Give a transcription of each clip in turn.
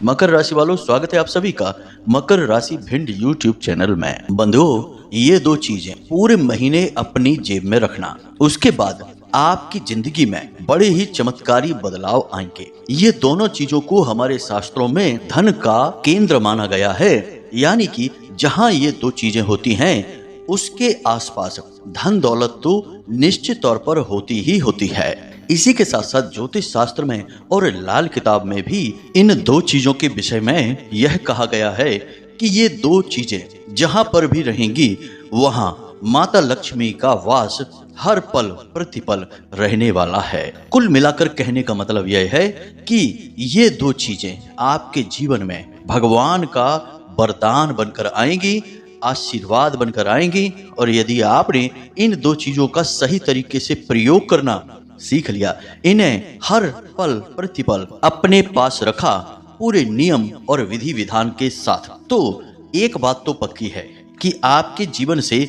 मकर राशि वालों, स्वागत है आप सभी का मकर राशि भिंड यूट्यूब चैनल में। बंधुओं, ये दो चीजें पूरे महीने अपनी जेब में रखना, उसके बाद आपकी जिंदगी में बड़े ही चमत्कारी बदलाव आएंगे। ये दोनों चीजों को हमारे शास्त्रों में धन का केंद्र माना गया है, यानी कि जहाँ ये दो चीजें होती हैं उसके आसपास धन दौलत तो निश्चित तौर पर होती ही होती है। इसी के साथ साथ ज्योतिष शास्त्र में और लाल किताब में भी इन दो चीजों के विषय में यह कहा गया है कि ये दो चीजें जहां पर भी रहेंगी वहां माता लक्ष्मी का वास हर पल प्रतिपल रहने वाला है। कुल मिलाकर कहने का मतलब यह है कि ये दो चीजें आपके जीवन में भगवान का वरदान बनकर आएंगी, आशीर्वाद बनकर आएंगी। और यदि आपने इन दो चीजों का सही तरीके से प्रयोग करना सीख लिया, इन्हें हर पल प्रतिपल अपने पास रखा पूरे नियम और विधि विधान के साथ, तो एक बात तो पक्की है कि आपके जीवन से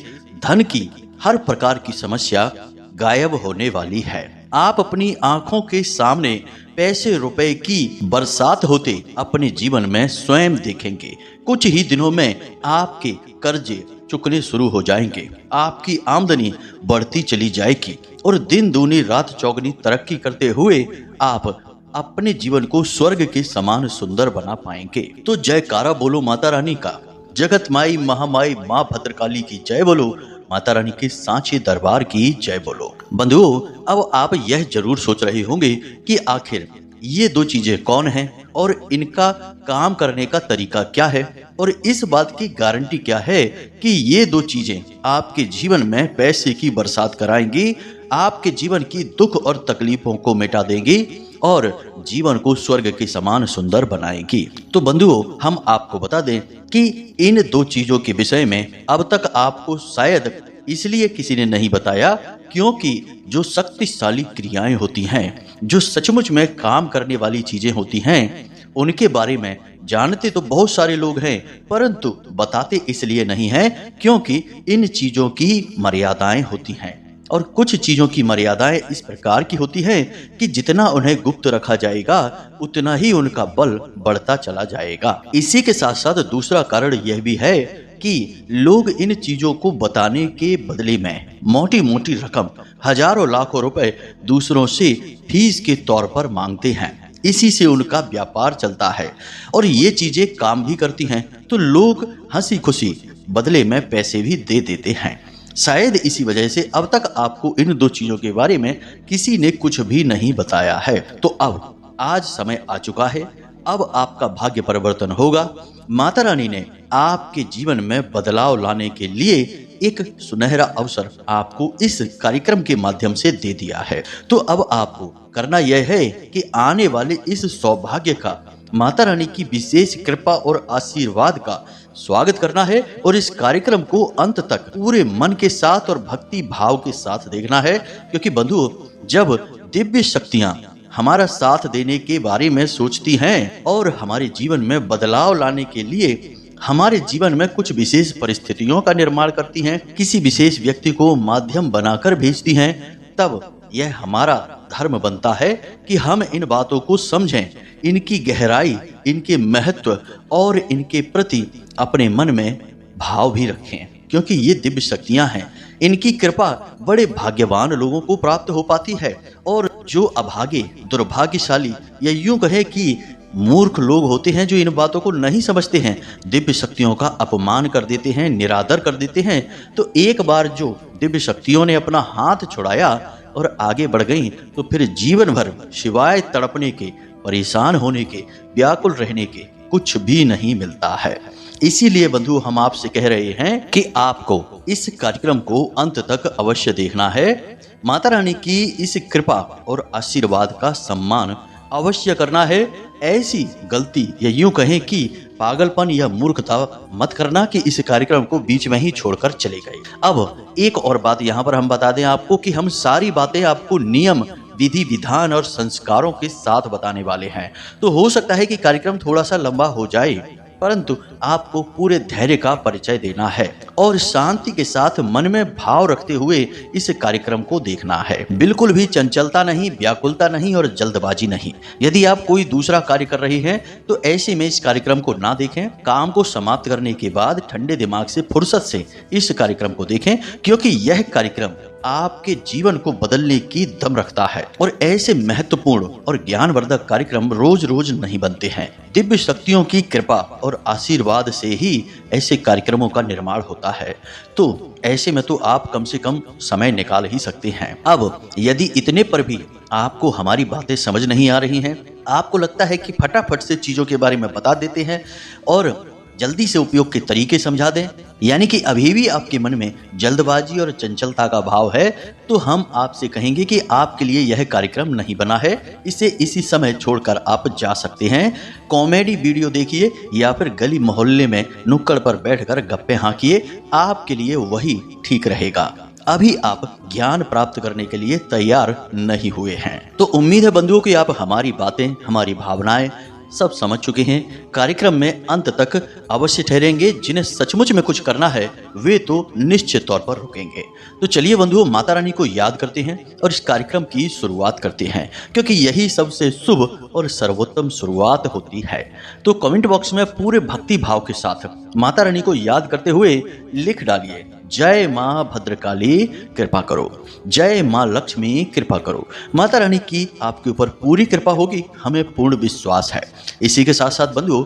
धन की हर प्रकार की समस्या गायब होने वाली है। आप अपनी आंखों के सामने पैसे रुपए की बरसात होते अपने जीवन में स्वयं देखेंगे। कुछ ही दिनों में आपके कर्जे चुकने शुरू हो जाएंगे, आपकी आमदनी बढ़ती चली जाएगी और दिन दूनी रात चौगनी तरक्की करते हुए आप अपने जीवन को स्वर्ग के समान सुंदर बना पाएंगे। तो जयकारा बोलो माता रानी का, जगत माई महामाई माँ भद्रकाली की जय बोलो, माता रानी के सांचे दरबार की जय बोलो। बंधुओं, अब आप यह जरूर सोच रहे होंगे कि आखिर ये दो चीजें कौन हैं और इनका काम करने का तरीका क्या है और इस बात की गारंटी क्या है कि ये दो चीजें आपके जीवन में पैसे की बरसात कराएंगी, आपके जीवन की दुख और तकलीफों को मिटा देंगी और जीवन को स्वर्ग के समान सुंदर बनाएगी। तो बंधुओं, हम आपको बता दें कि इन दो चीजों के विषय में अब तक आपको शायद इसलिए किसी ने नहीं बताया क्योंकि जो शक्तिशाली क्रियाएं होती हैं, जो सचमुच में काम करने वाली चीजें होती हैं, उनके बारे में जानते तो बहुत सारे लोग हैं, परंतु बताते इसलिए नहीं हैं क्योंकि इन चीजों की मर्यादाएं होती हैं। और कुछ चीजों की मर्यादाएं इस प्रकार की होती हैं कि जितना उन्हें गुप्त रखा जाएगा उतना ही उनका बल बढ़ता चला जाएगा। इसी के साथ साथ दूसरा कारण यह भी है कि लोग इन चीजों को बताने के बदले में मोटी मोटी रकम, हजारों लाखों रुपए दूसरों से फीस के तौर पर मांगते हैं। इसी से उनका व्यापार चलता है और ये चीजें काम भी करती हैं, तो लोग हंसी खुशी बदले में पैसे भी दे देते हैं। शायद इसी वजह से अब तक आपको इन दो चीजों के बारे में किसी ने कुछ भी नहीं बताया है। तो अब आज समय आ चुका है, अब आपका भाग्य परिवर्तन होगा। माता रानी ने आपके जीवन में बदलाव लाने के लिए एक सुनहरा अवसर आपको इस कार्यक्रम के माध्यम से दे दिया है। तो अब आपको करना यह है कि आने वाले इस सौभाग्य का, माता रानी की विशेष कृपा और आशीर्वाद का स्वागत करना है और इस कार्यक्रम को अंत तक पूरे मन के साथ और भक्ति भाव के साथ देखना है। क्योंकि बंधुओं, जब दिव्य शक्तियां हमारा साथ देने के बारे में सोचती हैं और हमारे जीवन में बदलाव लाने के लिए हमारे जीवन में कुछ विशेष परिस्थितियों का निर्माण करती हैं, किसी विशेष व्यक्ति को माध्यम बनाकर भेजती हैं, तब यह हमारा धर्म बनता है कि हम इन बातों को समझें, इनकी गहराई, इनके महत्व और इनके प्रति अपने मन में भाव भी रखें। क्योंकि ये दिव्य शक्तियां हैं, इनकी कृपा बड़े भाग्यवान लोगों को प्राप्त हो पाती है और जो अभागे, दुर्भाग्यशाली या यूं कहे कि मूर्ख लोग होते हैं जो इन बातों को नहीं समझते हैं, दिव्य शक्तियों का अपमान कर देते हैं, निरादर कर देते हैं। तो एक बार जो दिव्य शक्तियों ने अपना हाथ छुड़ाया और आगे बढ़ गई तो फिर जीवन भर सिवाय तड़पने के, परेशान होने के, व्याकुल रहने के कुछ भी नहीं मिलता है। इसीलिए बंधु, हम आपसे कह रहे हैं कि आपको इस कार्यक्रम को अंत तक अवश्य देखना है। माता रानी की इस कृपा और आशीर्वाद का सम्मान अवश्य करना है। ऐसी गलती या यूं कहें कि पागलपन या मूर्खता मत करना कि इस कार्यक्रम को बीच में ही छोड़कर चले गए। अब एक और बात यहाँ पर हम बता दें आपको कि हम सारी बातें आपको नियम, विधि विधान और संस्कारों के साथ बताने वाले हैं। तो हो सकता है कि कार्यक्रम थोड़ा सा लंबा हो जाए, परंतु आपको पूरे धैर्य का परिचय देना है और शांति के साथ मन में भाव रखते हुए इस कार्यक्रम को देखना है। बिल्कुल भी चंचलता नहीं, व्याकुलता नहीं और जल्दबाजी नहीं। यदि आप कोई दूसरा कार्य कर रहे हैं तो ऐसे में इस कार्यक्रम को ना देखें। काम को समाप्त करने के बाद ठंडे दिमाग से, फुर्सत से इस कार्यक्रम को देखें, क्योंकि यह कार्यक्रम आपके जीवन को बदलने की दम रखता है। और ऐसे महत्वपूर्ण और ज्ञानवर्धक कार्यक्रम रोज रोज नहीं बनते हैं। दिव्य शक्तियों की कृपा और आशीर्वाद से ही ऐसे कार्यक्रमों का निर्माण होता है। तो ऐसे में तो आप कम से कम समय निकाल ही सकते हैं। अब यदि इतने पर भी आपको हमारी बातें समझ नहीं आ रही हैं, आपको लगता है कि फटाफट से चीजों के बारे में बता देते हैं और जल्दी से उपयोग के तरीके समझा दें, यानी कि अभी भी आपके मन में जल्दबाजी और चंचलता का भाव है, तो हम आपसे कहेंगे कि आपके लिए यह कार्यक्रम नहीं बना है। इसे इसी समय छोड़कर आप जा सकते हैं। कॉमेडी वीडियो देखिए या फिर गली मोहल्ले में नुक्कड़ पर बैठकर गप्पे हाँकिए, आपके लिए वही ठीक रहेगा। अभी आप ज्ञान प्राप्त करने के लिए तैयार नहीं हुए हैं। तो उम्मीद है बंधुओं कि आप हमारी बातें, हमारी भावनाएं सब समझ चुके हैं। कार्यक्रम में अंत तक अवश्य ठहरेंगे। जिन्हें सचमुच में कुछ करना है वे तो निश्चित तौर पर रुकेंगे। तो चलिए बंधुओं, माता रानी को याद करते हैं और इस कार्यक्रम की शुरुआत करते हैं, क्योंकि यही सबसे शुभ और सर्वोत्तम शुरुआत होती है। तो कमेंट बॉक्स में पूरे भक्ति भाव के साथ माता रानी को याद करते हुए लिख डालिए, जय माँ भद्रकाली कृपा करो, जय माँ लक्ष्मी कृपा करो। माता रानी की आपके ऊपर पूरी कृपा होगी, हमें पूर्ण विश्वास है। इसी के साथ साथ बंधुओं,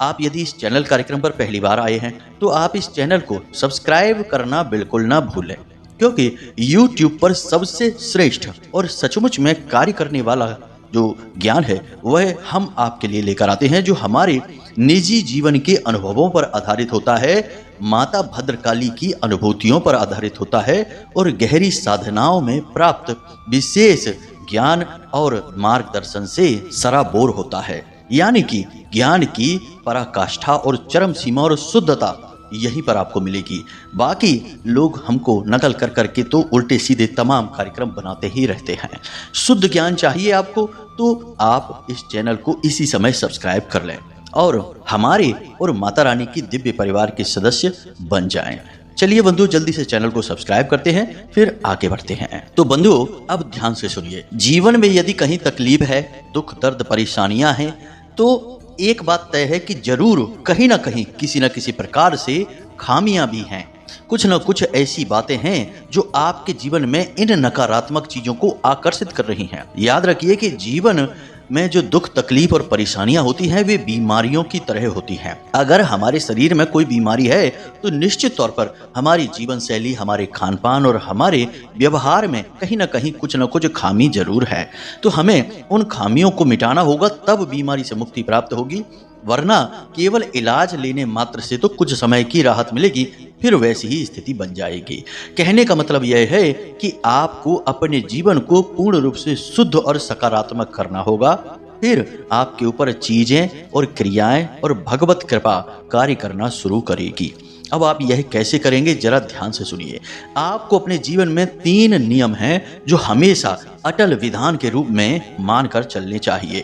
आप यदि इस चैनल कार्यक्रम पर पहली बार आए हैं तो आप इस चैनल को सब्सक्राइब करना बिल्कुल ना भूलें, क्योंकि YouTube पर सबसे श्रेष्ठ और सचमुच में कार्य करने वाला जो ज्ञान है वह हम आपके लिए लेकर आते हैं, जो हमारे निजी जीवन के अनुभवों पर आधारित होता है, माता भद्रकाली की अनुभूतियों पर आधारित होता है और गहरी साधनाओं में प्राप्त विशेष ज्ञान और मार्गदर्शन से सराबोर होता है। यानी कि ज्ञान की पराकाष्ठा और चरम सीमा और शुद्धता यहीं पर आपको मिलेगी। बाकी लोग हमको नकल कर करके तो उल्टे सीधे तमाम कार्यक्रम बनाते ही रहते हैं। शुद्ध ज्ञान चाहिए आपको तो आप इस चैनल को इसी समय सब्सक्राइब कर लें और हमारे और माता रानी की दिव्य परिवार के सदस्य बन जाएं। चलिए बंधुओं, जल्दी से चैनल को सब्सक्राइब करते हैं, फिर आगे बढ़ते हैं। तो बंधुओं, अब ध्यान से सुनिए। जीवन में यदि कहीं तकलीफ है, दुख दर्द परेशानियां हैं, तो एक बात तय है कि जरूर कहीं ना कहीं किसी न किसी प्रकार से खामियां भी हैं। कुछ न कुछ ऐसी बातें हैं जो आपके जीवन में इन नकारात्मक चीजों को आकर्षित कर रही हैं। याद रखिए कि जीवन में जो दुख तकलीफ और परेशानियां होती हैं वे बीमारियों की तरह होती हैं। अगर हमारे शरीर में कोई बीमारी है तो निश्चित तौर पर हमारी जीवन शैली, हमारे खान पान और हमारे व्यवहार में कहीं ना कहीं कुछ न कुछ खामी जरूर है। तो हमें उन खामियों को मिटाना होगा, तब बीमारी से मुक्ति प्राप्त होगी। वरना केवल इलाज लेने मात्र से तो कुछ समय की राहत मिलेगी, फिर वैसी ही स्थिति बन जाएगी। कहने का मतलब यह है कि आपको अपने जीवन को पूर्ण रूप से शुद्ध और सकारात्मक करना होगा, फिर आपके ऊपर चीजें और क्रियाएं और भगवत कृपा कार्य करना शुरू करेगी। अब आप यह कैसे करेंगे, जरा ध्यान से सुनिए। आपको अपने जीवन में 3 नियम हैं जो हमेशा अटल विधान के रूप में मानकर चलने चाहिए,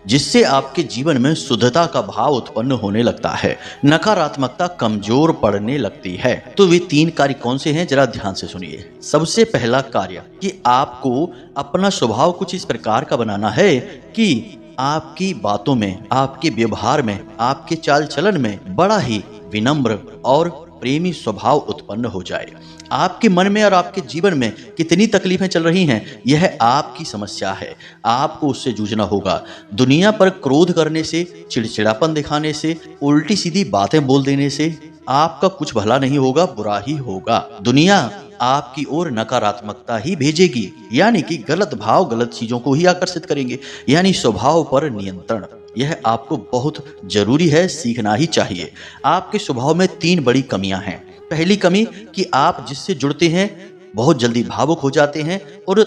जिससे आपके जीवन में शुद्धता का भाव उत्पन्न होने लगता है, नकारात्मकता कमजोर पड़ने लगती है। तो वे 3 कार्य कौन से हैं, जरा ध्यान से सुनिए। सबसे पहला कार्य कि आपको अपना स्वभाव कुछ इस प्रकार का बनाना है कि आपकी बातों में, आपके व्यवहार में, आपके चाल चलन में बड़ा ही विनम्र और प्रेमी स्वभाव उत्पन्न हो जाए। आपके मन में और आपके जीवन में कितनी तकलीफें चल रही हैं, यह आपकी समस्या है, आपको उससे जूझना होगा। दुनिया पर क्रोध करने से, चिड़चिड़ापन दिखाने से, उल्टी सीधी बातें बोल देने से आपका कुछ भला नहीं होगा, बुरा ही होगा। दुनिया आपकी ओर नकारात्मकता ही भेजेगी, यानी कि गलत भाव गलत चीजों को ही आकर्षित करेंगे। यानी स्वभाव पर नियंत्रण, यह आपको बहुत जरूरी है, सीखना ही चाहिए। आपके स्वभाव में 3 बड़ी कमियां हैं। पहली कमी कि आप जिससे जुड़ते हैं बहुत जल्दी भावुक हो जाते हैं और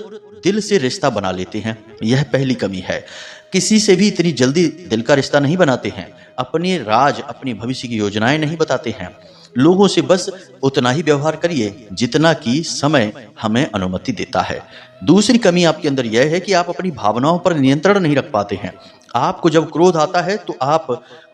दिल से रिश्ता बना लेते हैं, यह पहली कमी है। किसी से भी इतनी जल्दी दिल का रिश्ता नहीं बनाते हैं, अपने राज, अपनी भविष्य की योजनाएं नहीं बताते हैं। लोगों से बस उतना ही व्यवहार करिए जितना कि समय हमें अनुमति देता है। दूसरी कमी आपके अंदर यह है कि आप अपनी भावनाओं पर नियंत्रण नहीं रख पाते हैं। आपको जब क्रोध आता है तो आप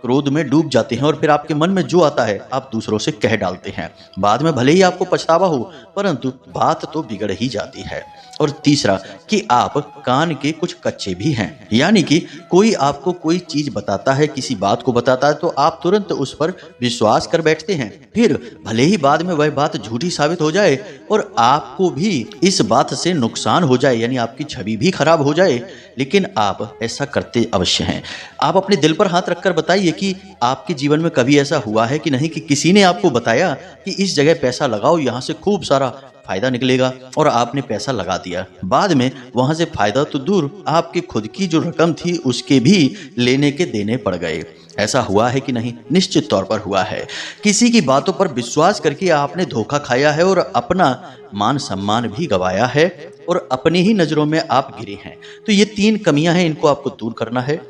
क्रोध में डूब जाते हैं और फिर आपके मन में जो आता है आप दूसरों से कह डालते हैं। बाद में भले ही आपको पछतावा हो, परंतु बात तो बिगड़ ही जाती है। और तीसरा कि आप कान के कुछ कच्चे भी हैं, यानी कि कोई आपको कोई चीज बताता है, किसी बात को बताता है तो आप तुरंत उस पर विश्वास कर बैठते हैं। फिर भले ही बाद में वह बात झूठी साबित हो जाए और आपको भी इस बात से नुकसान हो जाए, यानी आपकी छवि भी खराब हो जाए, लेकिन आप ऐसा करते अवश्य हैं। आप अपने दिल पर हाथ रखकर बताइए कि आपके जीवन में कभी ऐसा हुआ है कि नहीं कि किसी ने आपको बताया कि इस जगह पैसा लगाओ, यहाँ से खूब सारा फायदा निकलेगा, और आपने पैसा लगा दिया। बाद में वहां से फायदा तो दूर, आपकी खुद की जो रकम थी उसके भी लेने के देने पड़ गए। ऐसा हुआ है कि नहीं? निश्चित तौर पर हुआ है। किसी की बातों पर विश्वास करके आपने धोखा खाया है और अपना मान सम्मान भी गवाया है और अपनी ही नजरों में आप गिरे हैं। तो ये 3 कमियां हैं, इनको आपको दूर करना है।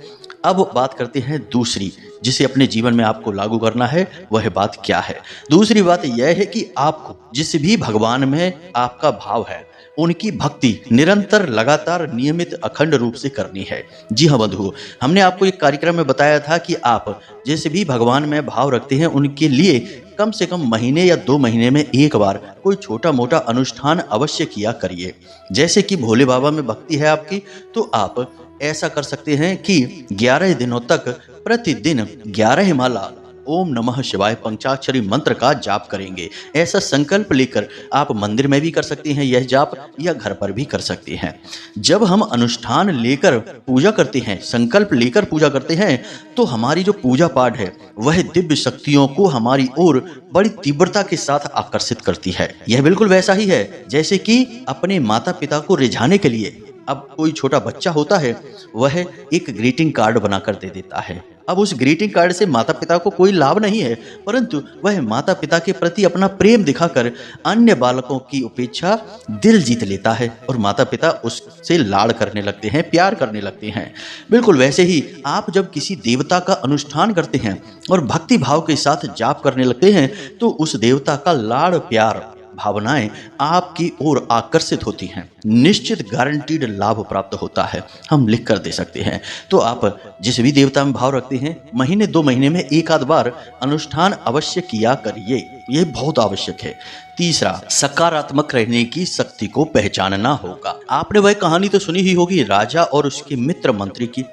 अब बात करते हैं दूसरी, जिसे अपने जीवन में आपको लागू करना है। वह बात क्या है? दूसरी बात यह है कि आपको जिस भी भगवान में आपका भाव है उनकी भक्ति निरंतर, लगातार, नियमित, अखंड रूप से करनी है। जी हाँ बंधुओं, हमने आपको एक कार्यक्रम में बताया था कि आप जिस भी भगवान में भाव रखते हैं उनके लिए कम से कम महीने या 2 महीने में एक बार कोई छोटा मोटा अनुष्ठान अवश्य किया करिए। जैसे कि भोले बाबा में भक्ति है आपकी, तो आप ऐसा कर सकते हैं कि 11 दिनों तक प्रतिदिन 11 माला ओम नमः शिवाय पंचाक्षरी मंत्र का जाप करेंगे। ऐसा संकल्प लेकर आप मंदिर में भी कर सकते हैं यह जाप, या घर पर भी कर सकते हैं। जब हम अनुष्ठान लेकर पूजा करते हैं, संकल्प लेकर पूजा करते हैं, तो हमारी जो पूजा पाठ है वह दिव्य शक्तियों को हमारी ओर बड़ी तीव्रता के साथ आकर्षित करती है। यह बिल्कुल वैसा ही है जैसे कि अपने माता पिता को रिझाने के लिए अब कोई छोटा बच्चा होता है, वह एक ग्रीटिंग कार्ड बनाकर दे देता है। अब उस ग्रीटिंग कार्ड से माता पिता को कोई लाभ नहीं है, परंतु वह माता पिता के प्रति अपना प्रेम दिखाकर अन्य बालकों की अपेक्षा दिल जीत लेता है और माता पिता उससे लाड़ करने लगते हैं, प्यार करने लगते हैं। बिल्कुल वैसे ही आप जब किसी देवता का अनुष्ठान करते हैं और भक्ति भाव के साथ जाप करने लगते हैं, तो उस देवता का लाड़ प्यार भावनाएं आपकी ओर आकर्षित होती हैं। निश्चित गारंटीड लाभ प्राप्त होता है, हम लिख कर दे सकते हैं। तो आप जिस भी देवता में भाव रखते हैं, महीने 2 महीने में एक आध बार अनुष्ठान अवश्य किया करिए, यह बहुत आवश्यक है। तीसरा, सकारात्मक रहने की शक्ति को पहचानना होगा। आपने वह कहानी तो सुनी ही होगी राजा और उसके मित्र मंत्री की,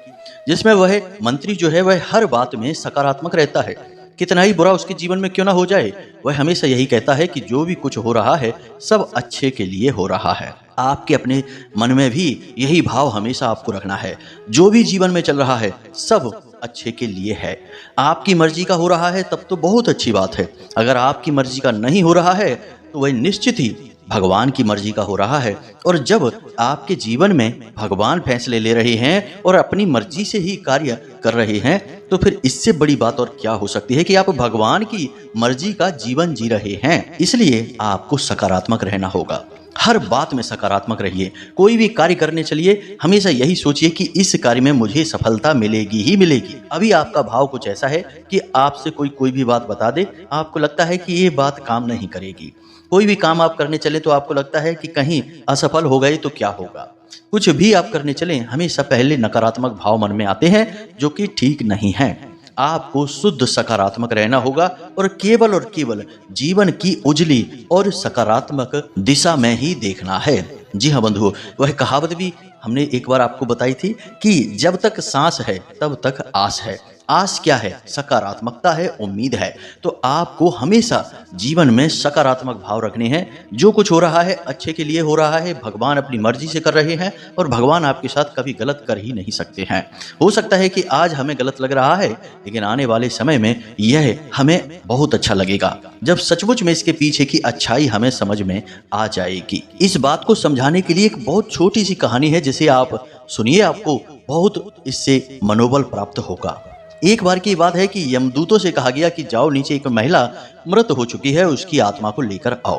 जिसमें वह मंत्री जो है वह हर बात में सकारात्मक रहता है। कितना ही बुरा उसके जीवन में क्यों ना हो जाए, वह हमेशा यही कहता है कि जो भी कुछ हो रहा है सब अच्छे के लिए हो रहा है। आपके अपने मन में भी यही भाव हमेशा आपको रखना है। जो भी जीवन में चल रहा है सब अच्छे के लिए है। आपकी मर्जी का हो रहा है तब तो बहुत अच्छी बात है। अगर आपकी मर्जी का नहीं हो रहा है तो वह निश्चित ही भगवान की मर्जी का हो रहा है। और जब आपके जीवन में भगवान फैसले ले रहे हैं और अपनी मर्जी से ही कार्य कर रहे हैं, तो फिर इससे बड़ी बात और क्या हो सकती है कि आप भगवान की मर्जी का जीवन जी रहे हैं। इसलिए आपको सकारात्मक रहना होगा। हर बात में सकारात्मक रहिए। कोई भी कार्य करने चलिए, हमेशा यही सोचिए कि इस कार्य में मुझे सफलता मिलेगी ही मिलेगी। अभी आपका भाव कुछ ऐसा है कि आपसे कोई भी बात बता दे, आपको लगता है कि ये बात काम नहीं करेगी। कोई भी काम आप करने चले तो आपको लगता है कि कहीं असफल हो गए तो क्या होगा। कुछ भी आप करने चलें, हमेशा पहले नकारात्मक भाव मन में आते हैं, जो कि ठीक नहीं है। आपको शुद्ध सकारात्मक रहना होगा और केवल जीवन की उजली और सकारात्मक दिशा में ही देखना है। जी हाँ बंधुओं, वह कहावत भी हमने एक बार आपको बताई थी कि जब तक सांस है तब तक आस है। आस क्या है? सकारात्मकता है, उम्मीद है। तो आपको हमेशा जीवन में सकारात्मक भाव रखने हैं। जो कुछ हो रहा है अच्छे के लिए हो रहा है, भगवान अपनी मर्जी से कर रहे हैं और भगवान आपके साथ कभी गलत कर ही नहीं सकते हैं। हो सकता है कि आज हमें गलत लग रहा है, लेकिन आने वाले समय में यह हमें बहुत अच्छा लगेगा, जब सचमुच में इसके पीछे की अच्छाई हमें समझ में आ जाएगी। इस बात को समझाने के लिए एक बहुत छोटी सी कहानी है, जिसे आप सुनिए, आपको बहुत इससे मनोबल प्राप्त होगा। एक बार की बात है कि यमदूतों से कहा गया कि जाओ नीचे एक महिला मृत हो चुकी है, उसकी आत्मा को लेकर आओ।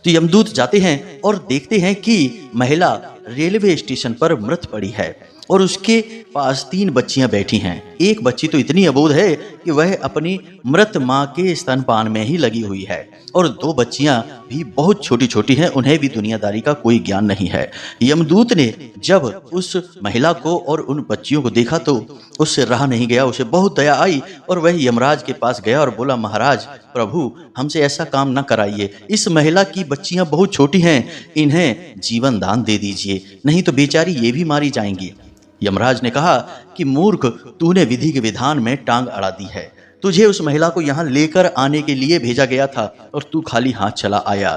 तो यमदूत जाते हैं और देखते हैं कि महिला रेलवे स्टेशन पर मृत पड़ी है। और उसके पास 3 बच्चियां बैठी हैं। एक बच्ची तो इतनी अबोध है कि वह अपनी मृत माँ के स्तनपान में ही लगी हुई है और 2 बच्चियां भी बहुत छोटी छोटी हैं, उन्हें भी दुनियादारी का कोई ज्ञान नहीं है। यमदूत ने जब उस महिला को और उन बच्चियों को देखा तो उससे रहा नहीं गया, उसे बहुत दया आई और वह यमराज के पास गया और बोला, महाराज प्रभु, हमसे ऐसा काम न कराइए, इस महिला की बच्चियां बहुत छोटी हैं, इन्हें जीवन दान दे दीजिए, नहीं तो बेचारी ये भी मारी जाएंगी। यमराज ने कहा कि मूर्ख, तूने विधि के विधान में टांग अड़ा दी है, तुझे उस महिला को यहाँ लेकर आने के लिए भेजा गया था और तू खाली हाथ चला आया।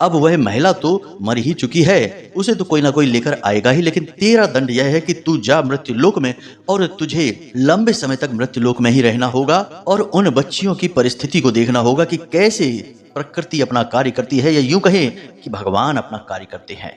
अब वह महिला तो मर ही चुकी है, उसे तो कोई ना कोई लेकर आएगा ही, लेकिन तेरा दंड यह है कि तू जा मृत्यु लोक में और तुझे लंबे समय तक मृत्यु लोक में ही रहना होगा और उन बच्चियों की परिस्थिति को देखना होगा कि कैसे प्रकृति अपना कार्य करती है, या यूं कहें कि भगवान अपना कार्य करते हैं।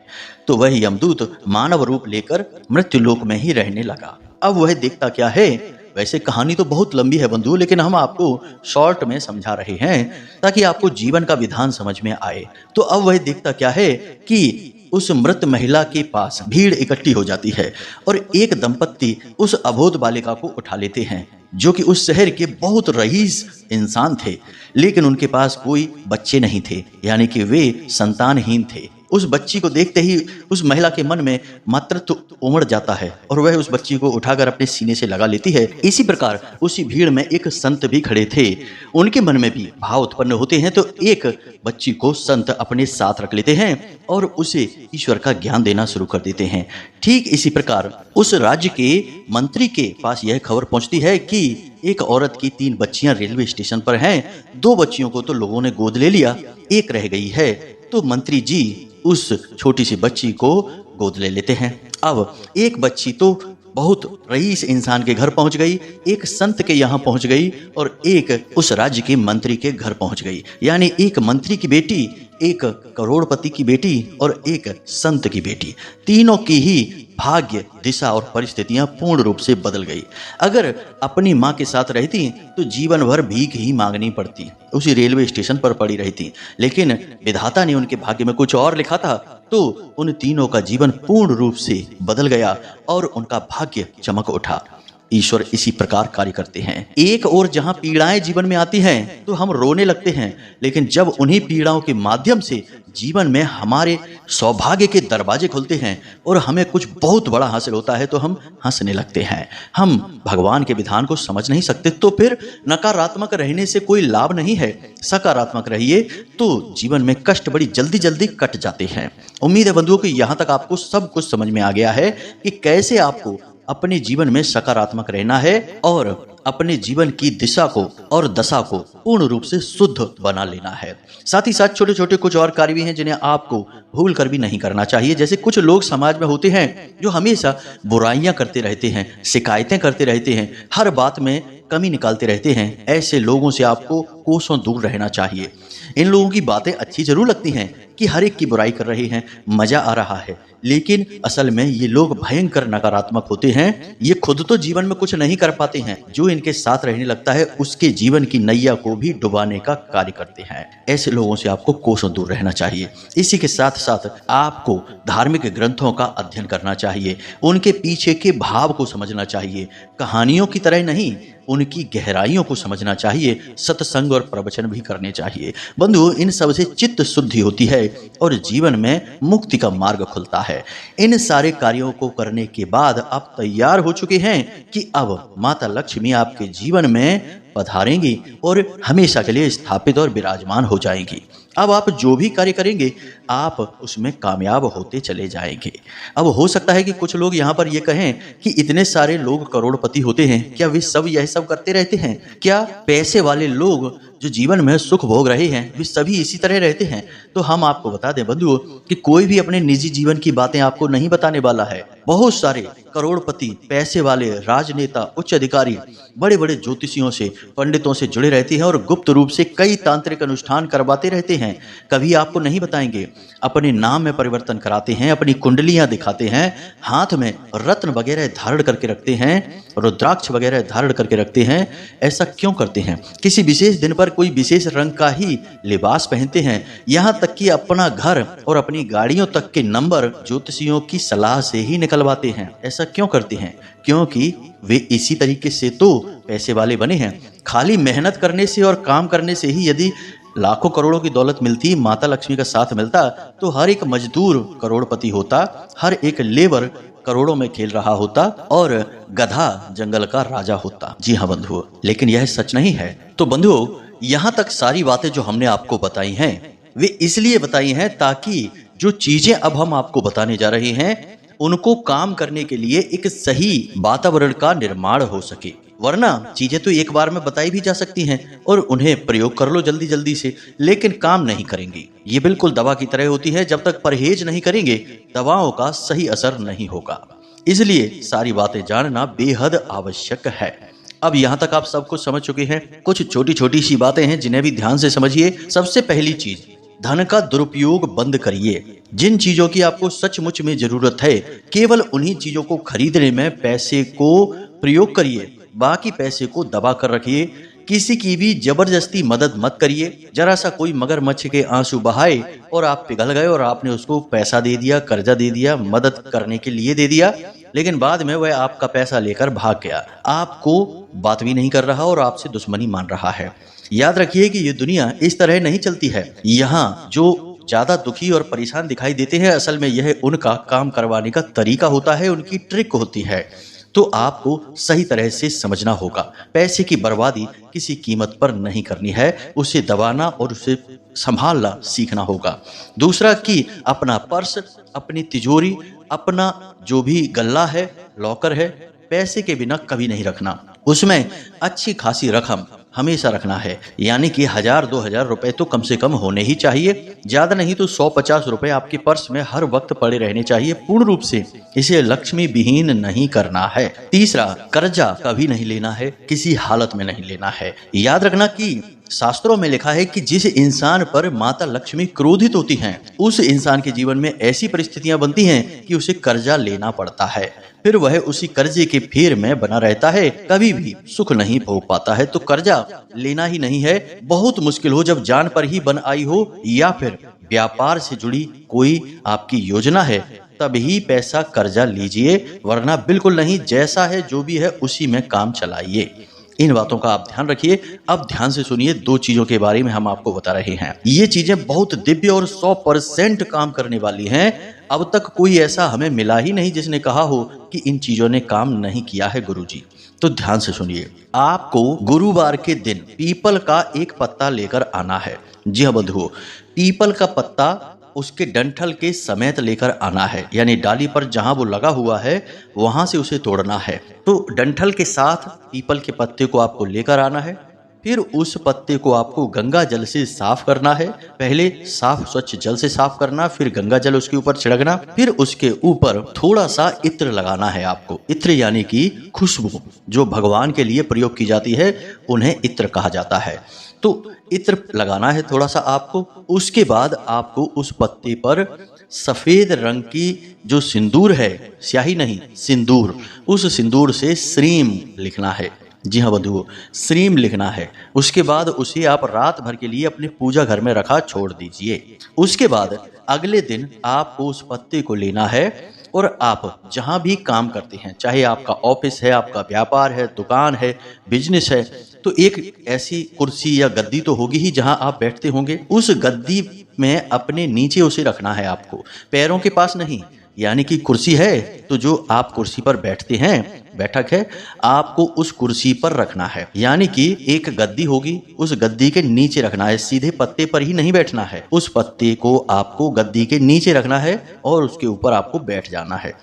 तो वह यमदूत मानव रूप लेकर मृत्यु लोक में ही रहने लगा। अब वह देखता क्या है, वैसे कहानी तो बहुत लंबी है बंधु, लेकिन हम आपको शॉर्ट में समझा रहे हैं ताकि आपको जीवन का विधान समझ में आए। तो अब वह देखता क्या है कि उस मृत महिला के पास भीड़ इकट्ठी हो जाती है और एक दंपत्ति उस अबोध बालिका को उठा लेते हैं, जो कि उस शहर के बहुत रईस इंसान थे, लेकिन उनके पास कोई बच्चे नहीं थे, यानी कि वे संतानहीन थे। उस बच्ची को देखते ही उस महिला के मन में मातृत्व उमड़ जाता है और वह उस बच्ची को उठाकर अपने सीने से लगा लेती है। इसी प्रकार उसी भीड़ में एक संत भी खड़े थे, उनके मन में भी भाव उत्पन्न होते हैं, तो एक बच्ची को संत अपने साथ रख लेते हैं और उसे ईश्वर का ज्ञान देना शुरू कर देते हैं। ठीक इसी प्रकार उस राज्य के मंत्री के पास यह खबर पहुंचती है कि एक औरत की 3 बच्चियां रेलवे स्टेशन पर हैं। 2 बच्चियों को तो लोगों ने गोद ले लिया, एक रह गई है, तो मंत्री जी उस छोटी सी बच्ची को गोद ले लेते हैं। अब एक बच्ची तो बहुत रईस इंसान के घर पहुंच गई, एक संत के यहाँ पहुंच गई और एक उस राज्य के मंत्री के घर पहुंच गई, यानी एक मंत्री की बेटी, एक करोड़पति की बेटी और एक संत की बेटी, तीनों की ही भाग्य, दिशा और परिस्थितियां पूर्ण रूप से बदल गई। अगर अपनी माँ के साथ रहती तो जीवन भर भीख ही मांगनी पड़ती, उसी रेलवे स्टेशन पर पड़ी रहती, लेकिन विधाता ने उनके भाग्य में कुछ और लिखा था, तो उन तीनों का जीवन पूर्ण रूप से बदल गया और उनका भाग्य चमक उठा। ईश्वर इसी प्रकार कार्य करते हैं। एक और जहां पीड़ाएं जीवन में आती हैं तो हम रोने लगते हैं, लेकिन जब उन्हीं पीड़ाओं के माध्यम से जीवन में हमारे सौभाग्य के दरवाजे खुलते हैं और हमें कुछ बहुत बड़ा हासिल होता है तो हम हंसने लगते हैं। हम भगवान के विधान को समझ नहीं सकते, तो फिर नकारात्मक रहने से कोई लाभ नहीं है, सकारात्मक रहिए तो जीवन में कष्ट बड़ी जल्दी जल्दी कट जाते हैं। उम्मीद है बंधुओं कि यहाँ तक आपको सब कुछ समझ में आ गया है कि कैसे आपको अपने जीवन में सकारात्मक रहना है और अपने जीवन की दिशा को और दशा को पूर्ण रूप से शुद्ध बना लेना है। साथ ही साथ छोटे छोटे कुछ और कार्य भी हैं जिन्हें आपको भूल कर भी नहीं करना चाहिए। जैसे कुछ लोग समाज में होते हैं जो हमेशा बुराइयां करते रहते हैं, शिकायतें करते रहते हैं, हर बात में कमी निकालते रहते हैं। ऐसे लोगों से आपको कोसों दूर रहना चाहिए। इन लोगों की बातें अच्छी जरूर लगती हैं कि हर एक की बुराई कर रहे हैं, मजा आ रहा है, लेकिन असल में ये लोग भयंकर नकारात्मक होते हैं। ये खुद तो जीवन में कुछ नहीं कर पाते हैं, जो इनके साथ रहने लगता है उसके जीवन की नैया को भी डुबाने का कार्य करते हैं। ऐसे लोगों से आपको कोसों दूर रहना चाहिए। इसी के साथ साथ आपको धार्मिक ग्रंथों का अध्ययन करना चाहिए, उनके पीछे के भाव को समझना चाहिए, कहानियों की तरह नहीं, उनकी गहराइयों को समझना चाहिए, सत्संग और प्रवचन भी करने चाहिए। बंधु, इन सब से चित्त शुद्धि होती है और जीवन में मुक्ति का मार्ग खुलता है। इन सारे कार्यों को करने के बाद आप तैयार हो चुके हैं कि अब माता लक्ष्मी आपके जीवन में पधारेंगी और हमेशा के लिए स्थापित और विराजमान हो जाएंगी। अब आप जो भी कार्य करेंगे आप उसमें कामयाब होते चले जाएंगे। अब हो सकता है कि कुछ लोग यहाँ पर ये कहें कि इतने सारे लोग करोड़पति होते हैं, क्या वे सब यह सब करते रहते हैं? क्या पैसे वाले लोग जो जीवन में सुख भोग रहे हैं वे सभी इसी तरह रहते हैं? तो हम आपको बता दें बंधुओं कि कोई भी अपने निजी जीवन की बातें आपको नहीं बताने वाला है। बहुत सारे करोड़पति, पैसे वाले, राजनेता, उच्च अधिकारी बड़े बड़े ज्योतिषियों से, पंडितों से जुड़े रहते हैं और गुप्त रूप से कई तांत्रिक अनुष्ठान करवाते रहते हैं। कभी आपको नहीं बताएंगे, अपने नाम में परिवर्तन कराते हैं, अपनी कुंडलियां दिखाते हैं, हाथ में रत्न वगैरह धारण करके रखते हैं, रुद्राक्ष वगैरह धारण करके रखते हैं। ऐसा क्यों करते हैं? किसी विशेष दिन पर कोई विशेष रंग का ही लिबास पहनते हैं। यहाँ तक कि अपना घर और अपनी गाड़ियों तक के नंबर ज्योतिषियों की सलाह से ही निकलवाते हैं। ऐसा क्यों करते हैं? क्योंकि वे इसी तरीके से तो पैसे वाले बने हैं। खाली मेहनत करने से और काम करने से ही यदि लाखों करोड़ों की दौलत मिलती, माता लक्ष्मी का साथ मिलता, तो हर एक मजदूर करोड़पति होता, हर एक लेबर करोड़ों में खेल रहा होता और गधा जंगल का राजा होता। जी हाँ बंधुओं, लेकिन यह सच नहीं है। तो बंधुओं, यहाँ तक सारी बातें जो हमने आपको बताई हैं, वे इसलिए बताई हैं ताकि जो चीजें अब हम आपको बताने जा रहे हैं उनको काम करने के लिए एक सही वातावरण का निर्माण हो सके। वरना चीजें तो एक बार में बताई भी जा सकती हैं और उन्हें प्रयोग कर लो जल्दी जल्दी से, लेकिन काम नहीं करेंगी। ये बिल्कुल दवा की तरह होती है, जब तक परहेज नहीं करेंगे दवाओं का सही असर नहीं होगा। इसलिए सारी बातें जानना बेहद आवश्यक है। अब यहाँ तक आप सब कुछ समझ चुके हैं। कुछ छोटी छोटी सी बातें हैं जिन्हें भी ध्यान से समझिए। सबसे पहली चीज, धन का दुरुपयोग बंद करिए। जिन चीजों की आपको सचमुच में जरूरत है, केवल उन्हीं चीजों को खरीदने में पैसे को प्रयोग करिए। बाकी पैसे को दबा कर रखिए। किसी की भी जबरदस्ती मदद मत करिए। जरा सा कोई मगरमच्छ के आंसू बहाए और आप पिघल गए और आपने उसको पैसा दे दिया, कर्जा दे दिया, मदद करने के लिए दे दिया, लेकिन बाद में वह आपका पैसा लेकर भाग गया, आपको बात भी नहीं कर रहा और आपसे दुश्मनी मान रहा है। याद रखिए कि ये दुनिया इस तरह नहीं चलती है। यहाँ जो ज्यादा दुखी और परेशान दिखाई देते हैं, असल में यह उनका काम करवाने का तरीका होता है, उनकी ट्रिक होती है। तो आपको सही तरह से समझना होगा। पैसे की बर्बादी किसी कीमत पर नहीं करनी है, उसे दबाना और उसे संभालना सीखना होगा। दूसरा कि अपना पर्स, अपनी तिजोरी, अपना जो भी गल्ला है, लॉकर है, पैसे के बिना कभी नहीं रखना। उसमें अच्छी खासी रकम हमेशा रखना है, यानी कि 1000-2000 रुपए तो कम से कम होने ही चाहिए। ज्यादा नहीं तो 100-50 रुपए आपके पर्स में हर वक्त पड़े रहने चाहिए पूर्ण रूप से। इसे लक्ष्मी विहीन नहीं करना है। तीसरा, कर्जा कभी नहीं लेना है, किसी हालत में नहीं लेना है। याद रखना कि शास्त्रों में लिखा है कि जिस इंसान पर माता लक्ष्मी क्रोधित होती हैं, उस इंसान के जीवन में ऐसी परिस्थितियां बनती हैं कि उसे कर्जा लेना पड़ता है। फिर वह उसी कर्जे के फेर में बना रहता है, कभी भी सुख नहीं भोग पाता है। तो कर्जा लेना ही नहीं है। बहुत मुश्किल हो जब जान पर ही बन आई हो या फिर व्यापार से जुड़ी कोई आपकी योजना है, तभी पैसा कर्जा लीजिए, वरना बिल्कुल नहीं। जैसा है जो भी है उसी में काम चलाइए। इन बातों का आप ध्यान रखिए। अब ध्यान से सुनिए, दो चीजों के बारे में हम आपको बता रहे हैं। ये चीजें बहुत दिव्य और 100% काम करने वाली हैं। अब तक कोई ऐसा हमें मिला ही नहीं जिसने कहा हो कि इन चीजों ने काम नहीं किया है गुरुजी। तो ध्यान से सुनिए। आपको गुरुवार के दिन पीपल का एक पत्ता लेकर आना है। जी हाँ बंधुओं, पीपल का पत्ता उसके डंठल के समेत लेकर आना है, यानी डाली पर जहां वो लगा हुआ है वहां से उसे तोड़ना है। तो डंठल के साथ पीपल के पत्ते को आपको लेकर आना है। फिर उस पत्ते को आपको गंगा जल से साफ करना है। पहले साफ स्वच्छ जल से साफ करना, फिर गंगा जल उसके ऊपर छिड़कना, फिर उसके ऊपर थोड़ा सा इत्र लगाना है आपको। इत्र यानी कि खुशबू, जो भगवान के लिए प्रयोग की जाती है उन्हें इत्र कहा जाता है। तो इत्र लगाना है थोड़ा सा आपको। उसके बाद आपको उस पत्ते पर सफेद रंग की जो सिंदूर है, स्याही नहीं सिंदूर, उस सिंदूर से श्रीम लिखना है। जी हाँ बंधुओं, श्रीम लिखना है। उसके बाद उसे आप रात भर के लिए अपने पूजा घर में रखा छोड़ दीजिए। उसके बाद अगले दिन आपको उस पत्ते को लेना है और आप जहां भी काम करते हैं, चाहे आपका ऑफिस है, आपका व्यापार है, दुकान है, बिजनेस है, तो एक ऐसी कुर्सी या गद्दी तो होगी ही जहां आप बैठते होंगे। उस गद्दी में अपने नीचे उसे रखना है आपको, पैरों के पास नहीं। यानी कि कुर्सी है तो जो आप कुर्सी पर बैठते हैं, बैठक है, आपको उस कुर्सी पर रखना है। यानी कि एक गद्दी होगी, उस गद्दी के नीचे रखना है। सीधे पत्ते पर ही नहीं बैठना है, उस पत्ते को आपको गद्दी के नीचे रखना है और उसके ऊपर आपको बैठ जाना है,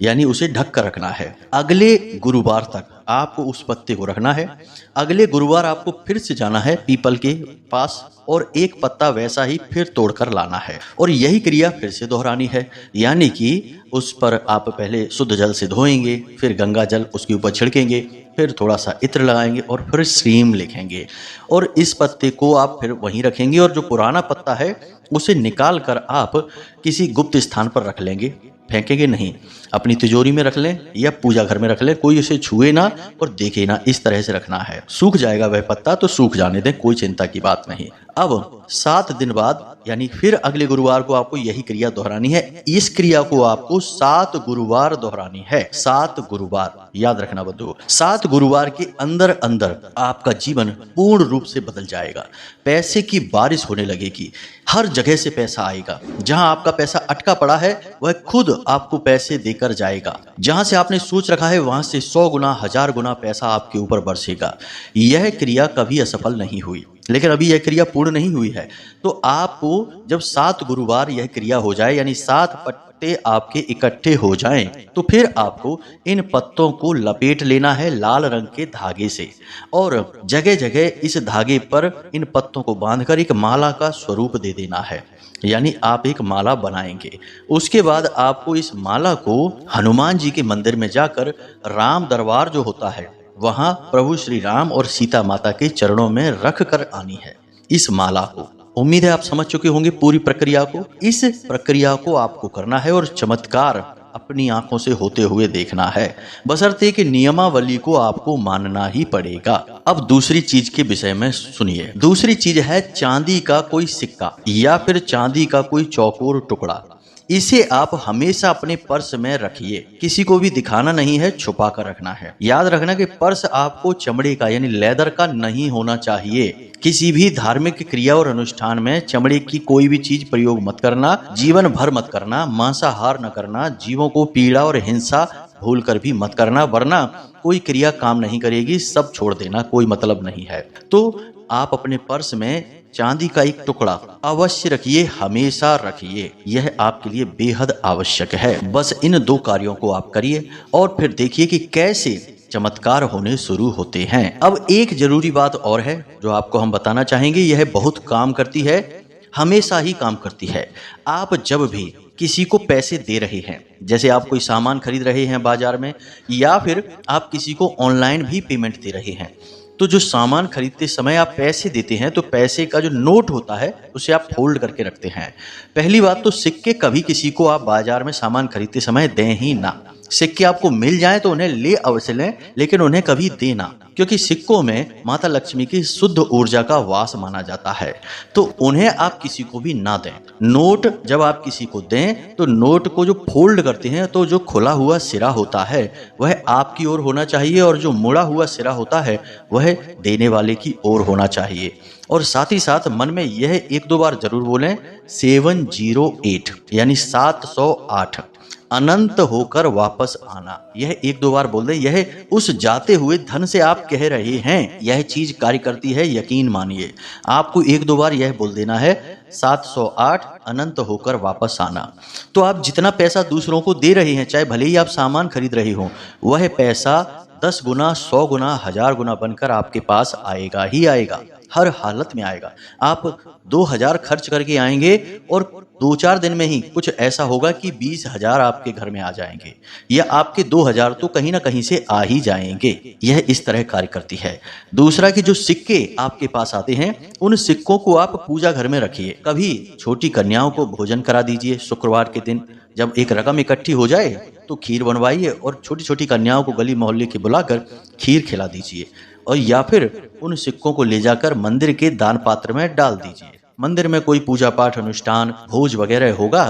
यानी उसे ढक कर रखना है। अगले गुरुवार तक आपको उस पत्ते को रखना है। अगले गुरुवार आपको फिर से जाना है पीपल के पास और एक पत्ता वैसा ही फिर तोड़कर लाना है और यही क्रिया फिर से दोहरानी है। यानी कि उस पर आप पहले शुद्ध जल से धोएंगे, फिर गंगा जल उसके ऊपर छिड़केंगे, फिर थोड़ा सा इत्र लगाएंगे और फिर श्रीम लिखेंगे और इस पत्ते को आप फिर वहीं रखेंगे और जो पुराना पत्ता है उसे निकाल कर आप किसी गुप्त स्थान पर रख लेंगे, फेंकेंगे नहीं, अपनी तिजोरी में रख लें या पूजा घर में रख लें, कोई उसे छुए ना और देखे ना, इस तरह से रखना है। सूख जाएगा वह पत्ता तो सूख जाने दें, कोई चिंता की बात नहीं। अब 7 दिन बाद यानी फिर अगले गुरुवार को आपको यही क्रिया दोहरानी है। इस क्रिया को आपको 7 गुरुवार दोहरानी है। 7 गुरुवार याद रखना बंधुओं। 7 गुरुवार के अंदर अंदर आपका जीवन पूर्ण रूप से बदल जाएगा। पैसे की बारिश होने लगेगी, हर जगह से पैसा आएगा। जहां आपका पैसा अटका पड़ा है वह खुद आपको पैसे देकर जाएगा। जहां से आपने सोच रखा है वहां से 100 गुना 1000 गुना पैसा आपके ऊपर बरसेगा। यह क्रिया कभी असफल नहीं हुई, लेकिन अभी यह क्रिया पूर्ण नहीं हुई है। तो आपको जब 7 गुरुवार यह क्रिया हो जाए यानी 7 पत्ते आपके इकट्ठे हो जाएं, तो फिर आपको इन पत्तों को लपेट लेना है लाल रंग के धागे से और जगह जगह इस धागे पर इन पत्तों को बांधकर एक माला का स्वरूप दे देना है, यानी आप एक माला बनाएंगे। उसके बाद आपको इस माला को हनुमान जी के मंदिर में जाकर राम दरबार जो होता है वहां प्रभु श्री राम और सीता माता के चरणों में रख कर आनी है इस माला को। उम्मीद है आप समझ चुके होंगे पूरी प्रक्रिया को। इस प्रक्रिया को आपको करना है और चमत्कार अपनी आंखों से होते हुए देखना है, बशर्ते कि नियमावली को आपको मानना ही पड़ेगा। अब दूसरी चीज के विषय में सुनिए। दूसरी चीज है चांदी का कोई सिक्का या फिर चांदी का कोई चौकोर टुकड़ा। इसे आप हमेशा अपने पर्स में रखिए, किसी को भी दिखाना नहीं है, छुपा कर रखना है। याद रखना कि पर्स आपको चमड़े का यानी लेदर का नहीं होना चाहिए। किसी भी धार्मिक क्रिया और अनुष्ठान में चमड़े की कोई भी चीज प्रयोग मत करना, जीवन भर मत करना, मांसाहार न करना, जीवों को पीड़ा और हिंसा भूल कर भी मत करना, वरना कोई क्रिया काम नहीं करेगी, सब छोड़ देना, कोई मतलब नहीं है। तो आप अपने पर्स में चांदी का एक टुकड़ा अवश्य रखिए, हमेशा रखिए, यह आपके लिए बेहद आवश्यक है। बस इन 2 कार्यों को आप करिए और फिर देखिए कि कैसे चमत्कार होने शुरू होते हैं। अब एक जरूरी बात और है जो आपको हम बताना चाहेंगे, यह बहुत काम करती है, हमेशा ही काम करती है। आप जब भी किसी को पैसे दे रहे हैं, जैसे आप कोई सामान खरीद रहे हैं बाजार में या फिर आप किसी को ऑनलाइन भी पेमेंट दे रहे हैं, तो जो सामान खरीदते समय आप पैसे देते हैं तो पैसे का जो नोट होता है उसे आप फोल्ड करके रखते हैं। पहली बात तो सिक्के कभी किसी को आप बाजार में सामान खरीदते समय दें ही ना। सिक्के आपको मिल जाए तो उन्हें ले अवश्य लें, लेकिन उन्हें कभी देना, क्योंकि सिक्कों में माता लक्ष्मी की शुद्ध ऊर्जा का वास माना जाता है, तो उन्हें आप किसी को भी ना दें। नोट जब आप किसी को दें तो नोट को जो फोल्ड करते हैं तो जो खुला हुआ सिरा होता है वह आपकी ओर होना चाहिए और जो मुड़ा हुआ सिरा होता है वह देने वाले की ओर होना चाहिए। और साथ ही साथ मन में यह 1-2 बार जरूर बोलें 708 यानी 708 अनंत होकर वापस आना। यह 1-2 बार बोल दे, यह उस जाते हुए धन से आप कह रहे हैं, यह चीज कार्य करती है, यकीन मानिए। आपको 1-2 बार यह बोल देना है 708 अनंत होकर वापस आना। तो आप जितना पैसा दूसरों को दे रहे हैं, चाहे भले ही आप सामान खरीद रहे हो, वह पैसा 10 गुना 100 गुना 1000 गुना बनकर आपके पास आएगा ही आएगा, हर हालत में आएगा। आप 2000 खर्च करके आएंगे और 2-4 दिन में ही कुछ ऐसा होगा कि 20,000 आपके घर में आ जाएंगे, या आपके 2000 तो कहीं ना कहीं से आ ही जाएंगे। यह इस तरह कार्य करती है। दूसरा कि जो सिक्के आपके पास आते हैं उन सिक्कों को आप पूजा घर में रखिए। कभी छोटी कन्याओं को भोजन करा दीजिए। शुक्रवार के दिन जब एक रकम इकट्ठी हो जाए तो खीर बनवाइए और छोटी छोटी कन्याओं को गली मोहल्ले के बुलाकर खीर खिला दीजिए, और या फिर उन सिक्कों को ले जाकर मंदिर के दान पात्र में डाल दीजिए। मंदिर में कोई पूजा पाठ अनुष्ठान भोज वगैरह होगा,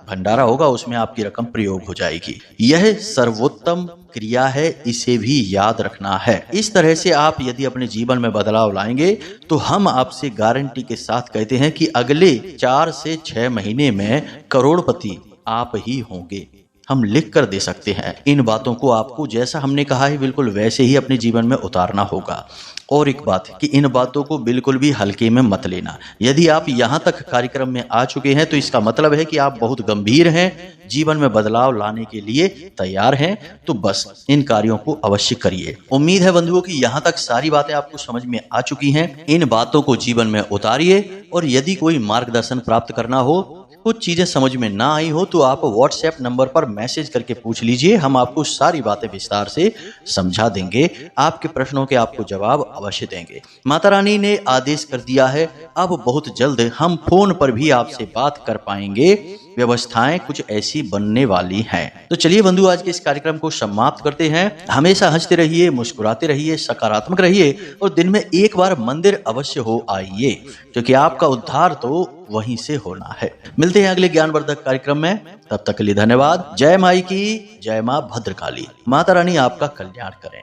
भंडारा होगा, उसमें आपकी रकम प्रयोग हो जाएगी। यह सर्वोत्तम क्रिया है, इसे भी याद रखना है। इस तरह से आप यदि अपने जीवन में बदलाव लाएंगे तो हम आपसे गारंटी के साथ कहते हैं कि अगले 4 से 6 महीने में करोड़पति आप ही होंगे। हम लिख कर दे सकते हैं। इन बातों को आपको जैसा हमने कहा है बिल्कुल वैसे ही अपने जीवन में उतारना होगा। और एक बात कि इन बातों को बिल्कुल भी हल्के में मत लेना। यदि आप यहाँ तक कार्यक्रम में आ चुके हैं तो इसका मतलब है कि आप बहुत गंभीर हैं, जीवन में बदलाव लाने के लिए तैयार हैं, तो बस इन कार्यों को अवश्य करिए। उम्मीद है बंधुओं कि यहाँ तक सारी बातें आपको समझ में आ चुकी हैं। इन बातों को जीवन में उतारिए और यदि कोई मार्गदर्शन प्राप्त करना हो कुछ चीजें समझ में ना आई हो तो आप व्हाट्सएप नंबर पर मैसेज करके पूछ लीजिए, हम आपको सारी बातें विस्तार से समझा देंगे, आपके प्रश्नों के आपको जवाब अवश्य देंगे। माता रानी ने आदेश कर दिया है, अब बहुत जल्द हम फोन पर भी आपसे बात कर पाएंगे, व्यवस्थाएं कुछ ऐसी बनने वाली हैं। तो चलिए बंधु, आज के इस कार्यक्रम को समाप्त करते हैं। हमेशा हंसते रहिए, मुस्कुराते रहिए, सकारात्मक रहिए और दिन में एक बार मंदिर अवश्य हो आइए, क्योंकि आपका उद्धार तो वहीं से होना है। मिलते हैं अगले ज्ञानवर्धक कार्यक्रम में, तब तक के लिए धन्यवाद। जय माई की, जय मां भद्रकाली। माता रानी आपका कल्याण करें।